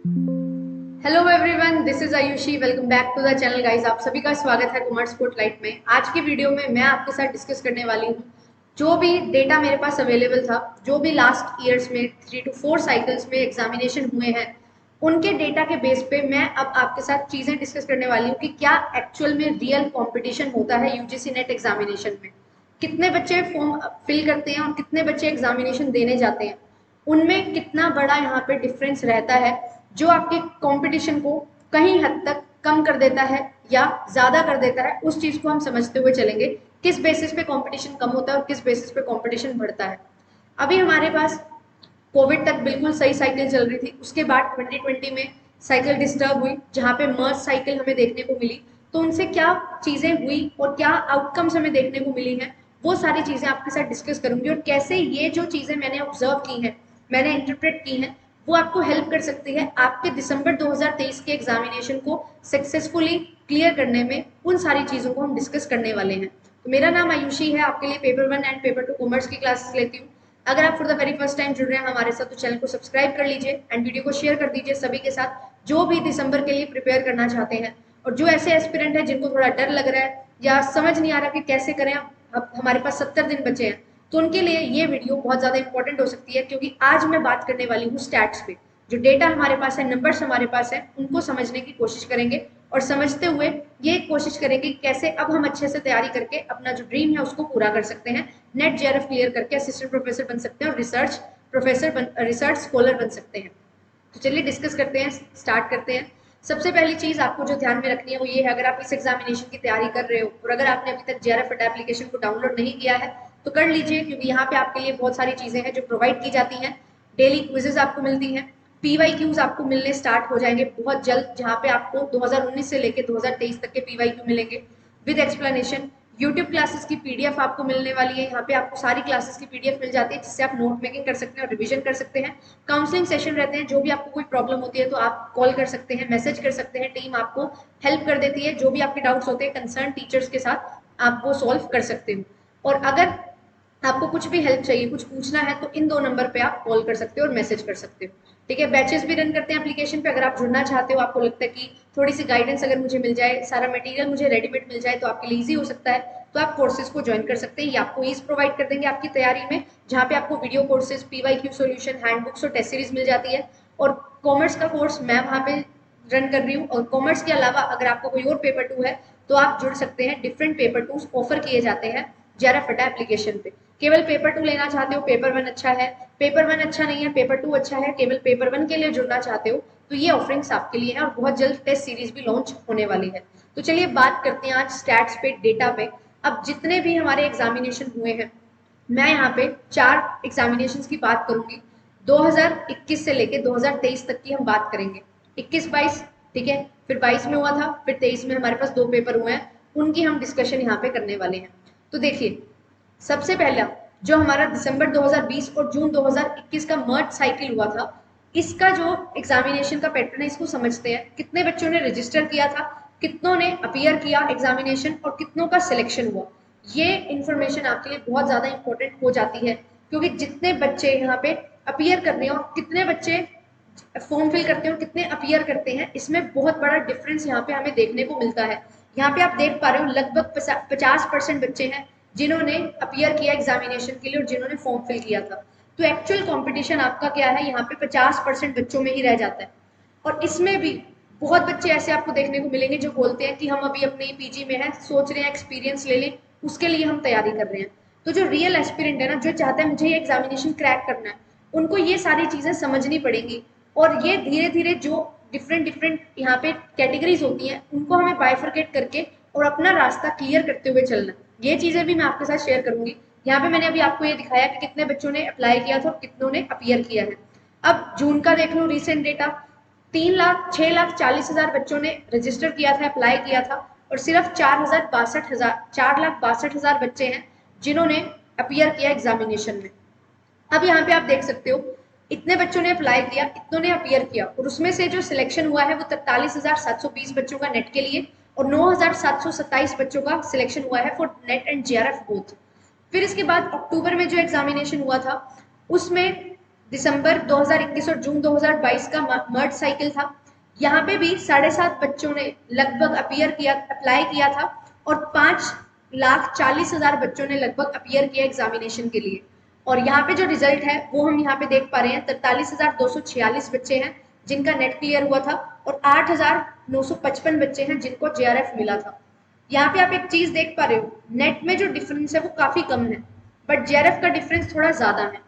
Hello everyone, this is Ayushi. Welcome back to the channel guys. आप सभी का स्वागत है कॉमर्स स्पॉटलाइट में। आज की वीडियो में मैं आपके साथ डिस्कस करने वाली हूँ जो भी डेटा मेरे पास अवेलेबल था, जो भी लास्ट ईयर्स में 3 to 4 साइकिल्स में एग्जामिनेशन हुए हैं, उनके डेटा के बेस पे मैं अब आपके साथ चीजें डिस्कस करने वाली हूँ कि क्या एक्चुअल में रियल कंपटीशन होता है यूजीसी नेट एग्जामिनेशन में। कितने बच्चे फॉर्म फिल करते हैं और कितने बच्चे एग्जामिनेशन देने जाते हैं, उनमें कितना बड़ा यहाँ पे डिफरेंस रहता है जो आपके कंपटीशन को कहीं हद तक कम कर देता है या ज्यादा कर देता है। उस चीज को हम समझते हुए चलेंगे, किस बेसिस पे कंपटीशन कम होता है और किस बेसिस पे कंपटीशन बढ़ता है। अभी हमारे पास कोविड तक बिल्कुल सही साइकिल चल रही थी, उसके बाद 2020 में साइकिल डिस्टर्ब हुई जहां पे मर्ज साइकिल हमें देखने को मिली। तो उनसे क्या चीजें हुई और क्या आउटकम्स हमें देखने को मिली हैं, वो सारी चीजें आपके साथ डिस्कस करूंगी। और कैसे ये जो चीजें मैंने ऑब्जर्व की हैं, मैंने इंटरप्रेट की हैं, वो आपको हेल्प कर सकती है आपके दिसंबर 2023 के एग्जामिनेशन को सक्सेसफुली क्लियर करने में। उन सारी चीजों को हम डिस्कस करने वाले हैं। तो मेरा नाम आयुषी है, आपके लिए पेपर 1 एंड पेपर 2 कॉमर्स की क्लासेस लेती हूँ। अगर आप for the very first time जुड़ रहे हैं हमारे साथ, तो चैनल को सब्सक्राइब कर लीजिए एंड वीडियो को शेयर कर दीजिए सभी के साथ जो भी दिसंबर के लिए प्रिपेयर करना चाहते हैं। और जो ऐसे एस्पिरेंट है जिनको थोड़ा डर लग रहा है या समझ नहीं आ रहा कि कैसे करें, अब हमारे पास 70 दिन बचे हैं, तो उनके लिए ये वीडियो बहुत ज्यादा इंपॉर्टेंट हो सकती है। क्योंकि आज मैं बात करने वाली हूँ स्टैट्स पे। जो डेटा हमारे पास है, नंबर्स हमारे पास है, उनको समझने की कोशिश करेंगे और समझते हुए ये कोशिश करेंगे कि कैसे अब हम अच्छे से तैयारी करके अपना जो ड्रीम है उसको पूरा कर सकते हैं, नेट जेआरएफ क्लियर करके असिस्टेंट प्रोफेसर बन सकते हैं और रिसर्च स्कॉलर बन सकते हैं। तो चलिए डिस्कस करते हैं, स्टार्ट करते हैं। सबसे पहली चीज आपको जो ध्यान में रखनी है वो ये है, अगर आप इस एग्जामिनेशन की तैयारी कर रहे हो और अगर आपने अभी तक जेआरएफ एप्लीकेशन को डाउनलोड नहीं किया है तो कर लीजिए, क्योंकि यहाँ पे आपके लिए बहुत सारी चीजें हैं जो प्रोवाइड की जाती हैं। डेली क्विजेज आपको मिलती हैं, पीवाईक्यूज आपको मिलने स्टार्ट हो जाएंगे बहुत जल्द, जहाँ पे आपको 2019 से लेकर 2023 तक के पीवाईक्यू मिलेंगे विद एक्सप्लेनेशन। यूट्यूब क्लासेस की पीडीएफ आपको मिलने वाली है, यहाँ पे आपको सारी क्लासेस की पीडीएफ मिल जाती है जिससे आप नोट मेकिंग कर सकते हैं और रिवीजन कर सकते हैं। काउंसलिंग सेशन रहते हैं, जो भी आपको कोई प्रॉब्लम होती है तो आप कॉल कर सकते हैं, मैसेज कर सकते हैं, टीम आपको हेल्प कर देती है। जो भी आपके डाउट्स होते हैं कंसर्न टीचर्स के साथ आप वो सॉल्व कर सकते हो। और अगर आपको कुछ भी हेल्प चाहिए, कुछ पूछना है, तो इन 2 नंबर पे आप कॉल कर सकते हो और मैसेज कर सकते हो। ठीक है, बैचेस भी रन करते हैं एप्लीकेशन पे। अगर आप जुड़ना चाहते हो, आपको लगता है कि थोड़ी सी गाइडेंस अगर मुझे मिल जाए, सारा मटेरियल मुझे रेडीमेड मिल जाए तो आपके लिए ईजी हो सकता है, तो आप कोर्सेज को ज्वाइन कर सकते हैं। ये आपको ईज प्रोवाइड कर देंगे आपकी तैयारी में, जहाँ पे आपको video courses, PYQ solution, handbooks और टेस्ट सीरीज मिल जाती है। और कॉमर्स का कोर्स मैं वहाँ पे रन कर रही हूँ। और कॉमर्स के अलावा अगर आपको कोई और पेपर 2 है तो आप जुड़ सकते हैं। डिफरेंट पेपर 2 ऑफर किए जाते हैं जेआरएफ एप्लीकेशन पे। केवल पेपर 2 लेना चाहते हो, पेपर 1 अच्छा है, पेपर 1 अच्छा नहीं है, पेपर 2 अच्छा है, केवल पेपर 1 के लिए जुड़ना चाहते हो, तो ये ऑफरिंग्स आपके लिए है। और बहुत जल्द टेस्ट सीरीज भी लॉन्च होने वाली है। तो चलिए बात करते हैं आज स्टैट्स पे, डेटा पे। अब जितने भी हमारे एग्जामिनेशन हुए हैं, मैं यहाँ पे 4 एग्जामिनेशन की बात करूंगी। 2021 से लेके 2023 तक की हम बात करेंगे। 21-22, ठीक है, फिर 22 में हुआ था, फिर 23 में हमारे पास 2 पेपर हुए हैं, उनकी हम डिस्कशन यहाँ पे करने वाले हैं। तो देखिए, सबसे पहला जो हमारा दिसंबर 2020 और जून 2021 का मर्ज साइकिल हुआ था, इसका जो एग्जामिनेशन का पैटर्न है इसको समझते हैं। कितने बच्चों ने रजिस्टर किया था, कितनों ने अपीयर किया एग्जामिनेशन और कितनों का सिलेक्शन हुआ, ये इंफॉर्मेशन आपके लिए बहुत ज्यादा इंपॉर्टेंट हो जाती है। क्योंकि जितने बच्चे यहाँ पे अपीयर कर रहे हैं और कितने बच्चे फॉर्म फिल करते हैं और कितने अपीयर करते हैं, इसमें बहुत बड़ा डिफरेंस यहाँ पे हमें देखने को मिलता है। यहाँ पे आप देख पा रहे हो लगभग 50% बच्चे हैं जिन्होंने अपीयर किया एग्जामिनेशन के लिए और जिन्होंने फॉर्म फिल किया था। तो एक्चुअल कंपटीशन आपका क्या है, यहाँ पे 50% बच्चों में ही रह जाता है। और इसमें भी बहुत बच्चे ऐसे आपको देखने को मिलेंगे जो बोलते हैं कि हम अभी अपने पीजी में हैं, सोच रहे हैं एक्सपीरियंस ले लें, उसके लिए हम तैयारी कर रहे हैं। तो जो रियल एस्पिरेंट है ना, जो चाहता है मुझे ये एग्जामिनेशन क्रैक करना है, उनको ये सारी चीजें समझनी पड़ेगी। और ये धीरे धीरे जो डिफरेंट डिफरेंट यहाँ पे कैटेगरीज होती हैं, उनको हमें बाइफरकेट करके और अपना रास्ता क्लियर करते हुए चलना। ये चीजें भी मैं आपके साथ शेयर करूंगी। यहाँ पे मैंने अभी आपको ये दिखाया कि कितने बच्चों ने अप्लाई किया था और कितनों ने अपीयर किया है। अब जून का देख लो रिसेंट डेटा, 6,40,000 बच्चों ने रजिस्टर किया था, अप्लाई किया था, और सिर्फ 4,62,000 बच्चे हैं जिन्होंने अपीयर किया एग्जामिनेशन में। अब यहाँ पे आप देख सकते हो, इतने बच्चों ने अप्लाई किया, इतनों ने अपीयर किया, और उसमें से जो सिलेक्शन हुआ है वो 43,720 बच्चों का नेट के लिए और 9,727 बच्चों का सिलेक्शन हुआ है for net and JRF both. फिर इसके बाद अक्टूबर में जो एग्जामिनेशन हुआ था, उसमें दिसंबर 2021 और जून 2022 का मर्ज साइकिल था। यहाँ पे भी 7.5 बच्चों ने लगभग अप्लाई किया था और 5,40,000 बच्चों ने लगभग अपियर किया एग्जामिनेशन के लिए। और यहाँ पे जो रिजल्ट है वो हम यहाँ पे देख पा रहे हैं, 43,246 बच्चे हैं जिनका नेट क्लियर हुआ था और 8,955 बच्चे हैं जिनको जेआरएफ मिला था। यहाँ पे आप एक चीज देख पा रहे हो, नेट में जो डिफरेंस है वो काफी कम है, बट जेआरएफ का डिफरेंस थोड़ा ज्यादा है।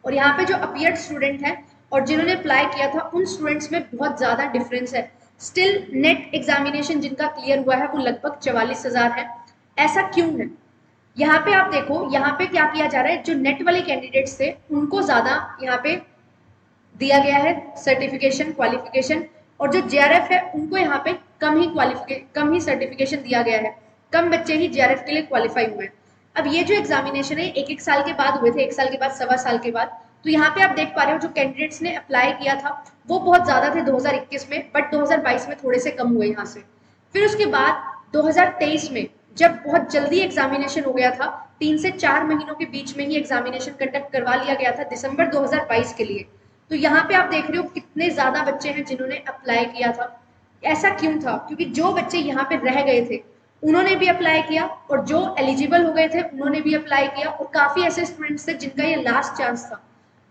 और यहाँ पे जो अपियर्ड स्टूडेंट है और जिन्होंने अप्लाई किया था उन स्टूडेंट्स में बहुत ज्यादा डिफरेंस है। स्टिल नेट एग्जामिनेशन जिनका क्लियर हुआ है वो लगभग 44,000 है। ऐसा क्यों है? यहाँ पे आप देखो, यहाँ पे क्या किया जा रहा है, जो नेट वाले कैंडिडेट्स थे उनको ज्यादा यहाँ पे दिया गया है सर्टिफिकेशन क्वालिफिकेशन, और जो जेआरएफ है उनको यहाँ पे कम ही सर्टिफिकेशन दिया गया है। कम बच्चे ही जेआरएफ के लिए क्वालिफाई हुए हैं। अब ये जो एग्जामिनेशन है एक एक साल के बाद हुए थे, एक साल के बाद, सवा साल के बाद। तो यहाँ पे आप देख पा रहे हो जो कैंडिडेट्स ने अप्लाई किया था वो बहुत ज्यादा थे 2021 में, बट 2022 में थोड़े से कम हुए यहाँ से। फिर उसके बाद 2023 में जब बहुत जल्दी एग्जामिनेशन हो गया था, 3 से 4 महीनों के बीच में ही एग्जामिनेशन कंडक्ट करवा लिया गया था दिसंबर 2022 के लिए। तो यहाँ पे आप देख रहे हो कितने ज्यादा बच्चे हैं जिन्होंने अप्लाई किया था। ऐसा क्यों था? क्योंकि जो बच्चे यहाँ पे रह गए थे उन्होंने भी अप्लाई किया और जो एलिजिबल हो गए थे उन्होंने भी अप्लाई किया, और काफी ऐसे स्टूडेंट्स थे जिनका ये लास्ट चांस था।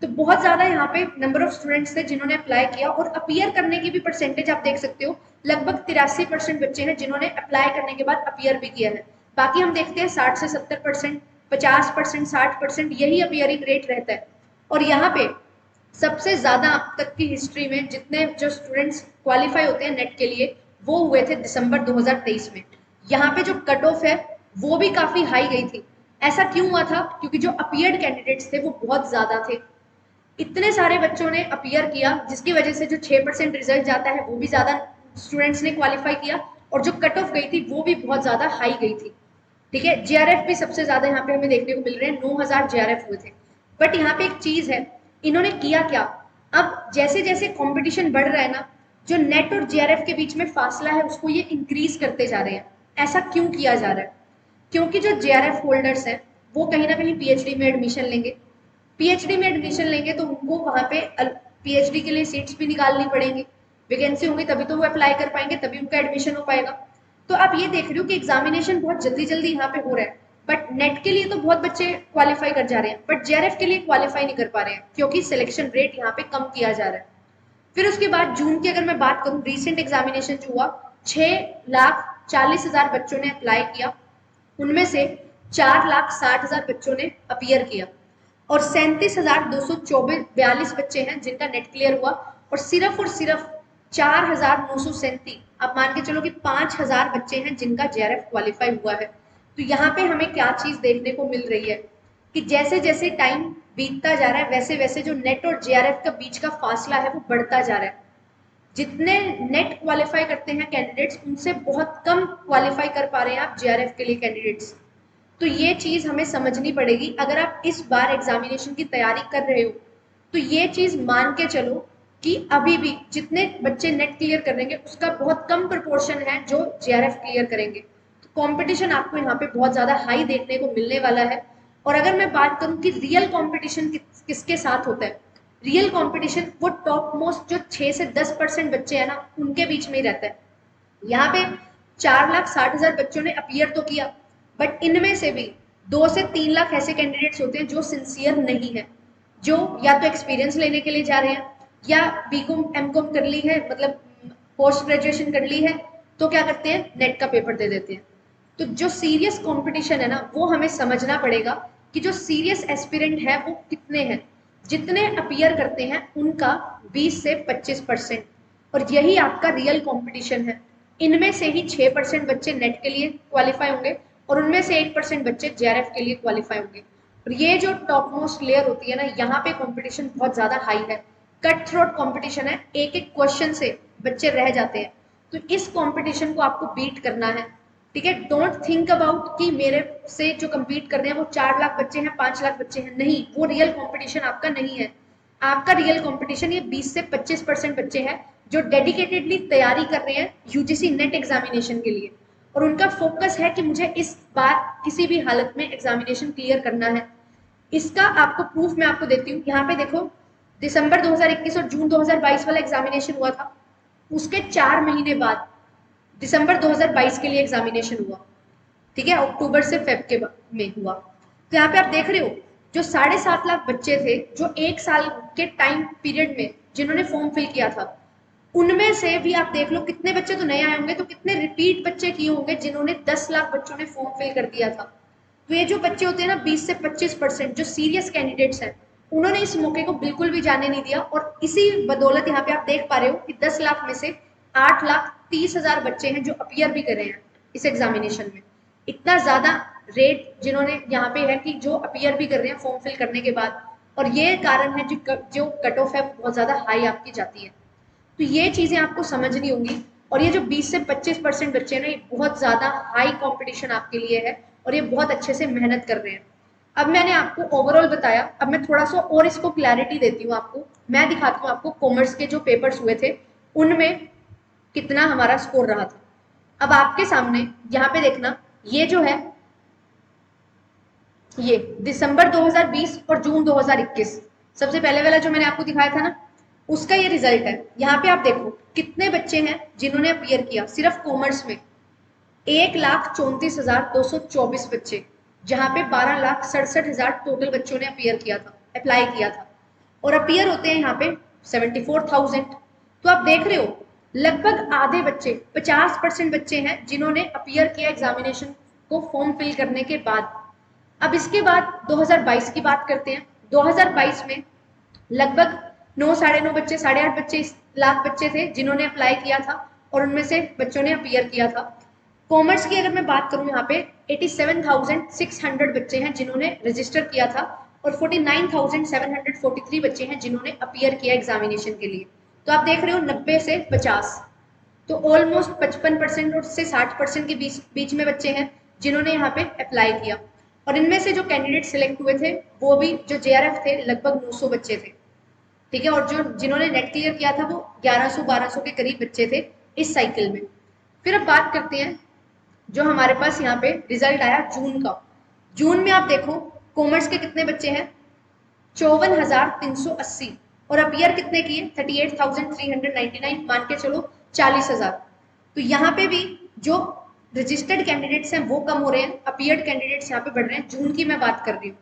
तो बहुत ज्यादा यहाँ पे नंबर ऑफ स्टूडेंट्स थे जिन्होंने अप्लाई किया, और अपियर करने की भी परसेंटेज आप देख सकते हो, लगभग 83% बच्चे हैं जिन्होंने अप्लाई करने के बाद अपियर भी किया है। बाकी हम देखते हैं 60 से 70%, 50%, 60% यही अपियरिंग रेट रहता है। और यहाँ पे सबसे ज्यादा अब तक की हिस्ट्री में जितने जो स्टूडेंट्स क्वालिफाई होते हैं नेट के लिए वो हुए थे दिसंबर 2023 में। यहाँ पे जो कट ऑफ है वो भी काफी हाई गई थी। ऐसा क्यों हुआ था? क्योंकि जो अपियर्ड कैंडिडेट्स थे वो बहुत ज्यादा थे। इतने सारे बच्चों ने अपियर किया जिसकी वजह से जो 6% रिजल्ट जाता है वो भी ज्यादा स्टूडेंट्स ने क्वालिफाई किया, और जो कट ऑफ गई थी वो भी बहुत ज्यादा हाई गई थी। ठीक है, जेआरएफ भी सबसे ज्यादा यहाँ पे हमें देखने को मिल रहे हैं, 9,000 जेआरएफ हुए थे। बट यहाँ पे एक चीज है, इन्होंने किया क्या? अब जैसे जैसे कंपटीशन बढ़ रहा है ना, जो नेट और जेआरएफ के बीच में फासला है उसको ये इंक्रीज करते जा रहे हैं। ऐसा क्यों किया जा रहा है? क्योंकि जो जेआरएफ होल्डर्स हैं वो कहीं ना कहीं पीएचडी में एडमिशन लेंगे। पीएचडी में एडमिशन लेंगे तो उनको वहां पे पीएचडी के लिए सीट्स भी निकालनी पड़ेंगी, वैकेंसी होंगी तभी तो वो अप्लाई कर पाएंगे, तभी उनका एडमिशन हो पाएगा। तो आप ये देख रहे हो कि एग्जामिनेशन बहुत जल्दी जल्दी यहाँ पे हो रहा है, बट नेट के लिए तो बहुत बच्चे क्वालिफाई कर जा रहे हैं, बट जेआरएफ के लिए क्वालिफाई नहीं कर पा रहे हैं क्योंकि सिलेक्शन रेट यहाँ पे कम किया जा रहा है। फिर उसके बाद जून की अगर मैं बात करूं, रिसेंट एग्जामिनेशन जो हुआ, 6,40,000 बच्चों ने अप्लाई किया, उनमें से 4,60,000 बच्चों ने अपियर किया, और 37,242 बच्चे हैं जिनका नेट क्लियर हुआ, और सिर्फ 4,937, आप मान के चलो कि 5,000 बच्चे हैं जिनका जेआरएफ क्वालिफाई हुआ है। तो यहाँ पे हमें क्या चीज देखने को मिल रही है कि जैसे जैसे टाइम बीतता जा रहा है वैसे वैसे जो नेट और जेआरएफ का बीच का फासला है वो बढ़ता जा रहा है। जितने नेट क्वालिफाई करते हैं कैंडिडेट्स उनसे बहुत कम क्वालिफाई कर पा रहे हैं आप जेआरएफ के लिए कैंडिडेट्स। तो ये चीज हमें समझनी पड़ेगी। अगर आप इस बार एग्जामिनेशन की तैयारी कर रहे हो तो ये चीज मान के चलो कि अभी भी जितने बच्चे नेट क्लियर करेंगे उसका बहुत कम प्रोपोर्शन है जो जेआरएफ क्लियर करेंगे। तो कंपटीशन आपको यहाँ पे बहुत ज्यादा हाई देखने को मिलने वाला है। और अगर मैं बात करूं कि रियल कंपटीशन किसके साथ होता है, रियल कंपटीशन वो टॉप मोस्ट जो 6 से 10% बच्चे हैं ना उनके बीच में ही रहता है। यहाँ पे 4,60,000 बच्चों ने अपियर तो किया, बट इनमें से भी 2 से 3 लाख ऐसे कैंडिडेट्स होते हैं जो सिंसियर नहीं है, जो या तो एक्सपीरियंस लेने के लिए जा रहे हैं या बीकॉम एमकॉम कर ली है, मतलब पोस्ट ग्रेजुएशन कर ली है, तो क्या करते हैं, नेट का पेपर दे देते हैं। तो जो सीरियस कंपटीशन है ना वो हमें समझना पड़ेगा कि जो सीरियस एस्पिरेंट है वो कितने हैं। जितने अपियर करते हैं उनका 20 से 25%, और यही आपका रियल कंपटीशन है। इनमें से ही 6% बच्चे नेट के लिए क्वालिफाई होंगे और उनमें से 1% बच्चे जेआरएफ के लिए क्वालिफाई होंगे। और ये जो टॉप मोस्ट लेयर होती है ना, यहाँ पे कंपटीशन बहुत ज्यादा हाई है, कट थ्रोट कंपटीशन है, एक एक क्वेश्चन से बच्चे रह जाते हैं। तो इस कंपटीशन को आपको बीट करना है। ठीक है, डोंट थिंक अबाउट कि मेरे से जो कम्पीट कर रहे हैं वो 4 लाख बच्चे हैं, 5 लाख बच्चे हैं, नहीं, वो रियल कंपटीशन आपका नहीं है। आपका रियल कंपटीशन ये 20 से 25% बच्चे हैं जो डेडिकेटेडली तैयारी कर रहे हैं यूजीसी नेट एग्जामिनेशन के लिए, और उनका फोकस है कि मुझे इस बार किसी भी हालत में एग्जामिनेशन क्लियर करना है। इसका आपको प्रूफ मैं आपको देती हूँ। यहाँ पे देखो, दिसंबर 2021 और जून 2022 वाला एग्जामिनेशन हुआ था, उसके 4 महीने बाद दिसंबर 2022 के लिए एग्जामिनेशन हुआ, ठीक है, अक्टूबर से फेब के में हुआ। तो यहाँ पे आप देख रहे हो जो 7.5 लाख बच्चे थे जो 1 साल के टाइम पीरियड में जिन्होंने फॉर्म फिल किया था, उनमें से भी आप देख लो कितने बच्चे तो नए आए होंगे, तो कितने रिपीट बच्चे किए होंगे जिन्होंने 10 लाख बच्चों ने फॉर्म फिल कर दिया था। तो ये जो बच्चे होते हैं ना 20 से 25% जो सीरियस कैंडिडेट्स हैं, उन्होंने इस मौके को बिल्कुल भी जाने नहीं दिया, और इसी बदौलत यहाँ पे आप देख पा रहे हो कि 10 लाख में से 8,30,000 बच्चे हैं जो अपीयर भी कर रहे हैं इस एग्जामिनेशन में। इतना ज्यादा रेट जिन्होंने यहाँ पे है कि जो अपीयर भी कर रहे हैं फॉर्म फिल करने के बाद, और ये कारण है जो कट ऑफ है बहुत ज्यादा हाई आपकी जाती है। तो ये चीजें आपको समझनी होंगी, और ये जो 20 से 25% बच्चे हैं ना, ये बहुत ज्यादा हाई कंपटीशन आपके लिए है, और ये बहुत अच्छे से मेहनत कर रहे हैं। अब मैंने आपको ओवरऑल बताया, अब मैं थोड़ा सा और इसको क्लैरिटी देती हूँ आपको। मैं दिखाती हूँ आपको कॉमर्स के जो पेपर्स हुए थे उनमें कितना हमारा स्कोर रहा था। अब आपके सामने यहाँ पे देखना, ये जो है ये दिसंबर 2020 और जून 2021, सबसे पहले वाला जो मैंने आपको दिखाया था ना, उसका ये रिजल्ट है। यहाँ पे आप देखो कितने बच्चे हैं जिन्होंने अपीयर किया सिर्फ कॉमर्स में, 1,34,224 बच्चे, जहां पे 12,67,000 टोटल बच्चों ने अपीयर किया था, अप्लाई किया था, और अपीयर होते हैं यहाँ पे 74,000। तो आप देख रहे हो लगभग आधे बच्चे, 50% बच्चे हैं जिन्होंने अपीयर किया एग्जामिनेशन को फॉर्म फिल करने के बाद। अब इसके बाद 2022 की बात करते हैं। 2022 में लगभग 9 साढ़े 9 बच्चे, 8.5 बच्चे, इस लाख बच्चे थे जिन्होंने अप्लाई किया था, और उनमें से बच्चों ने अपीयर किया था। कॉमर्स की अगर मैं बात करूं यहाँ पे 87,600 बच्चे हैं जिन्होंने रजिस्टर किया था, और 49,743 बच्चे हैं जिन्होंने अपीयर किया एग्जामिनेशन के लिए। तो आप देख रहे हो 90 से 50, तो ऑलमोस्ट 55% और से 60% के बीच में बच्चे हैं जिन्होंने यहाँ पे अप्लाई किया। और इनमें से जो कैंडिडेट सिलेक्ट हुए थे वो भी जो जेआरएफ थे लगभग 900 बच्चे थे, ठीक है, और जो जिन्होंने नेट क्लियर किया था वो 1100-1200 के करीब बच्चे थे इस साइकिल में। फिर अब बात करते हैं जो हमारे पास यहाँ पे रिजल्ट आया जून का। जून में आप देखो कॉमर्स के कितने बच्चे हैं, 54,380, और अपीयर कितने किए, 38,399, मान के चलो 40,000। तो यहाँ पे भी जो रजिस्टर्ड कैंडिडेट्स हैं वो कम हो रहे हैं, अपीयर्ड कैंडिडेट्स यहाँ पे बढ़ रहे हैं। जून की मैं बात कर रही हूँ।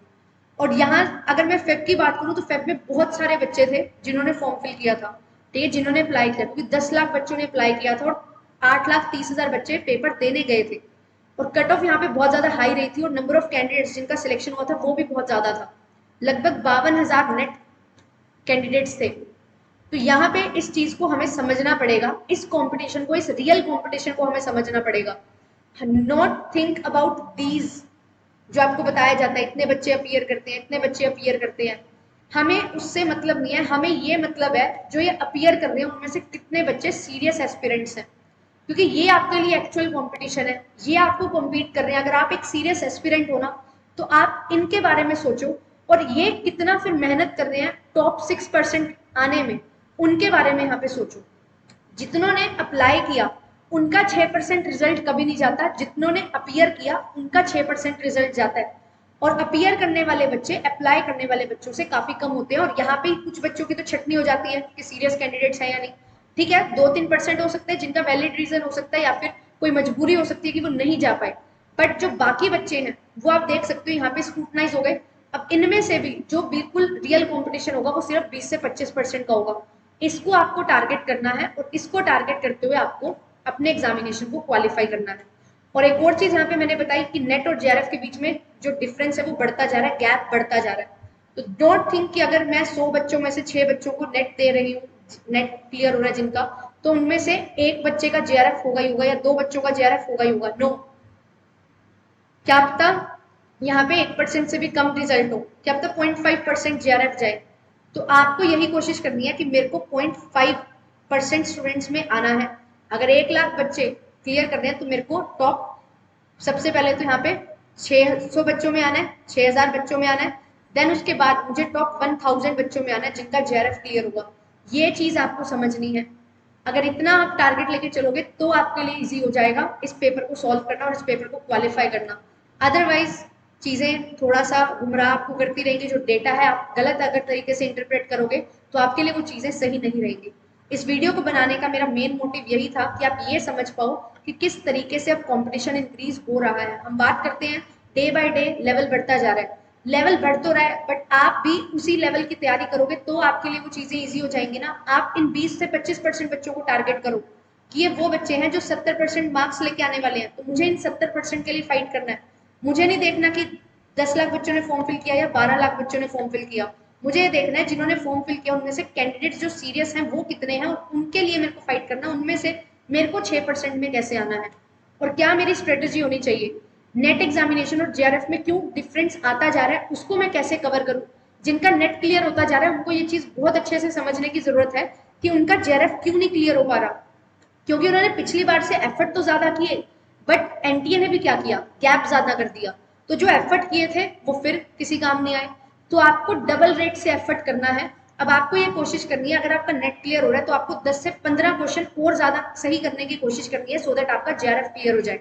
और यहाँ अगर मैं फेब की बात करूँ तो फेब में बहुत सारे बच्चे थे जिन्होंने फॉर्म फिल किया था, ठीक है, जिन्होंने अप्लाई किया, क्योंकि 10 लाख बच्चों ने अप्लाई किया था और 8,30,000 बच्चे पेपर देने गए थे, और कट ऑफ यहाँ पे बहुत ज्यादा हाई रही थी, और नंबर ऑफ कैंडिडेट्स जिनका सिलेक्शन हुआ था वो भी बहुत ज्यादा था, लगभग 52,000 नेट कैंडिडेट्स थे। तो यहाँ पे इस चीज को हमें समझना पड़ेगा, इस कंपटीशन को, इस रियल कंपटीशन को हमें समझना पड़ेगा। नॉट थिंक अबाउट दीज जो आपको बताया जाता है, इतने बच्चे अपीयर करते हैं, इतने बच्चे अपीयर करते हैं, हमें उससे मतलब नहीं है। हमें ये मतलब है जो ये अपीयर कर रहे हैं उनमें से कितने बच्चे सीरियस एस्पिरेंट्स हैं, क्योंकि ये आपके लिए एक्चुअल कंपटीशन है, ये आपको कम्पीट कर रहे हैं। अगर आप एक सीरियस एस्पिरेंट हो ना, तो आप इनके बारे में सोचो, और ये कितना फिर मेहनत कर रहे हैं टॉप 6% आने में, उनके बारे में यहाँ पे सोचो। जितनों ने अप्लाई किया उनका 6% रिजल्ट कभी नहीं जाता, जितनों ने अपीयर किया उनका 6% रिजल्ट जाता है, और अपीयर करने वाले बच्चे अप्लाई करने वाले बच्चों से काफी कम होते हैं। और यहाँ पे कुछ बच्चों की तो छटनी हो जाती है कि सीरियस कैंडिडेट्स है या नहीं, ठीक है, 2-3% हो सकते हैं जिनका वैलिड रीजन हो सकता है, या फिर कोई मजबूरी हो सकती है कि वो नहीं जा पाए, बट जो बाकी बच्चे हैं वो आप देख सकते हो यहाँ पे स्क्रूटनाइज हो गए। अब इनमें से भी जो बिल्कुल रियल कॉम्पिटिशन होगा वो सिर्फ 20 से 25% का होगा। इसको आपको टारगेट करना है, और इसको टारगेट करते हुए आपको अपने एग्जामिनेशन को क्वालिफाई करना है। और एक और चीज यहाँ पे मैंने बताई कि नेट और जेआरएफ के बीच में जो डिफरेंस है वो बढ़ता जा रहा है, गैप बढ़ता जा रहा है। तो डोंट थिंक कि अगर मैं 100 बच्चों में से 6 बच्चों को नेट दे रही हूँ, नेट क्लियर हो रहा है जिनका, तो उनमें से एक बच्चे का जेआरएफ होगा ही होगा, या 2 बच्चों का जेआरएफ होगा ही होगा। नो, क्या पता यहाँ पे 1% से भी कम रिजल्ट हो, क्या पता 0.5% जेआरएफ जाए। तो आपको यही कोशिश करनी है कि मेरे को 0.5% स्टूडेंट्स में आना है। अगर 1 लाख बच्चे क्लियर कर रहे हैं तो मेरे को टॉप, सबसे पहले तो यहाँ पे 600 बच्चों में आना है, 6,000 बच्चों में आना है, देन उसके बाद मुझे टॉप 1,000 बच्चों में आना है जिनका जेआरएफ क्लियर होगा। ये चीज आपको समझनी है। अगर इतना आप टारगेट लेके चलोगे तो आपके लिए इजी हो जाएगा इस पेपर को सॉल्व करना और इस पेपर को क्वालिफाई करना। अदरवाइज चीज़ें थोड़ा सा गुमराह आपको करती रहेंगी, जो डेटा है आप गलत अगर तरीके से इंटरप्रेट करोगे तो आपके लिए वो चीज़ें सही नहीं रहेंगी। इस वीडियो को बनाने का मेरा मेन मोटिव यही था कि आप ये समझ पाओ कि किस तरीके से अब कंपटीशन इंक्रीज हो रहा है। हम बात करते हैं डे बाय डे लेवल बढ़ता जा रहा है, लेवल बढ़ तो रहा है बट आप भी उसी लेवल की तैयारी करोगे तो आपके लिए वो चीज़ें ईजी हो जाएंगी ना। आप इन 20 से 25% बच्चों को टारगेट करो कि ये वो बच्चे हैं जो 70% मार्क्स लेके आने वाले हैं, तो मुझे इन 70% के लिए फाइट करना है। मुझे नहीं देखना कि 10 लाख बच्चों ने फॉर्म फिल किया या 12 लाख बच्चों ने फॉर्म फिल किया। मुझे ये देखना है जिन्होंने फॉर्म फिल किया उनमें से कैंडिडेट्स जो सीरियस हैं वो कितने हैं, और उनके लिए मेरे को फाइट करना है। उनमें से मेरे को 6% में कैसे आना है और क्या मेरी स्ट्रेटेजी होनी चाहिए। नेट एग्जामिनेशन और जेआरएफ में क्यों डिफरेंस आता जा रहा है उसको मैं कैसे कवर करूं। जिनका नेट क्लियर होता जा रहा है उनको ये चीज बहुत अच्छे से समझने की जरूरत है कि उनका जेआरएफ क्यों नहीं क्लियर हो पा रहा, क्योंकि उन्होंने पिछली बार से एफर्ट तो ज्यादा किए बट एनटीए ने भी क्या किया, गैप ज्यादा कर दिया। तो जो एफर्ट किए थे वो फिर किसी काम नहीं आए। तो आपको डबल रेट से एफर्ट करना है। अब आपको ये कोशिश करनी है, अगर आपका नेट क्लियर हो रहा है तो आपको 10 से 15 क्वेश्चन और ज्यादा सही करने की कोशिश करनी है सो दैट आपका जेआरएफ क्लियर हो जाए।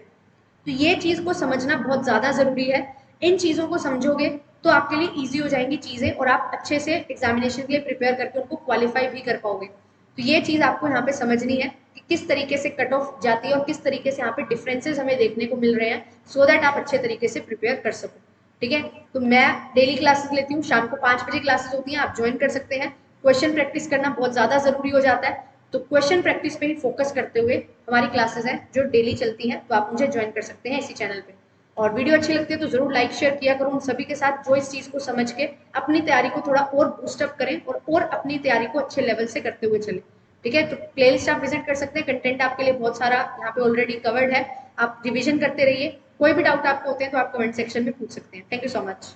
तो ये चीज को समझना बहुत ज्यादा जरूरी है। इन चीजों को समझोगे तो आपके लिए इजी हो जाएंगी चीजें और आप अच्छे से एग्जामिनेशन के लिए प्रिपेयर करके उनको क्वालिफाई भी कर पाओगे। तो ये चीज आपको यहाँ पे समझनी है कि किस तरीके से कट ऑफ जाती है और किस तरीके से यहाँ पे डिफरेंसेस हमें देखने को मिल रहे हैं सो दैट आप अच्छे तरीके से प्रिपेयर कर सको। ठीक है, तो मैं डेली क्लासेस लेती हूँ, शाम को 5 बजे क्लासेस होती हैं, आप ज्वाइन कर सकते हैं। क्वेश्चन प्रैक्टिस करना बहुत ज्यादा जरूरी हो जाता है, तो क्वेश्चन प्रैक्टिस पे ही फोकस करते हुए हमारी क्लासेस हैं जो डेली चलती हैं, तो आप मुझे ज्वाइन कर सकते हैं इसी चैनल पे। और वीडियो अच्छी लगती है तो जरूर लाइक शेयर किया करो उन सभी के साथ जो इस चीज को समझ के अपनी तैयारी को थोड़ा और बूस्टअप करें और अपनी तैयारी को अच्छे लेवल से करते हुए चले। ठीक है, तो प्लेलिस्ट आप विजिट कर सकते हैं, कंटेंट आपके लिए बहुत सारा यहाँ पे ऑलरेडी कवर्ड है। आप रिविजन करते रहिए, कोई भी डाउट आपको होते हैं तो आप कमेंट सेक्शन में पूछ सकते हैं। Thank you so much.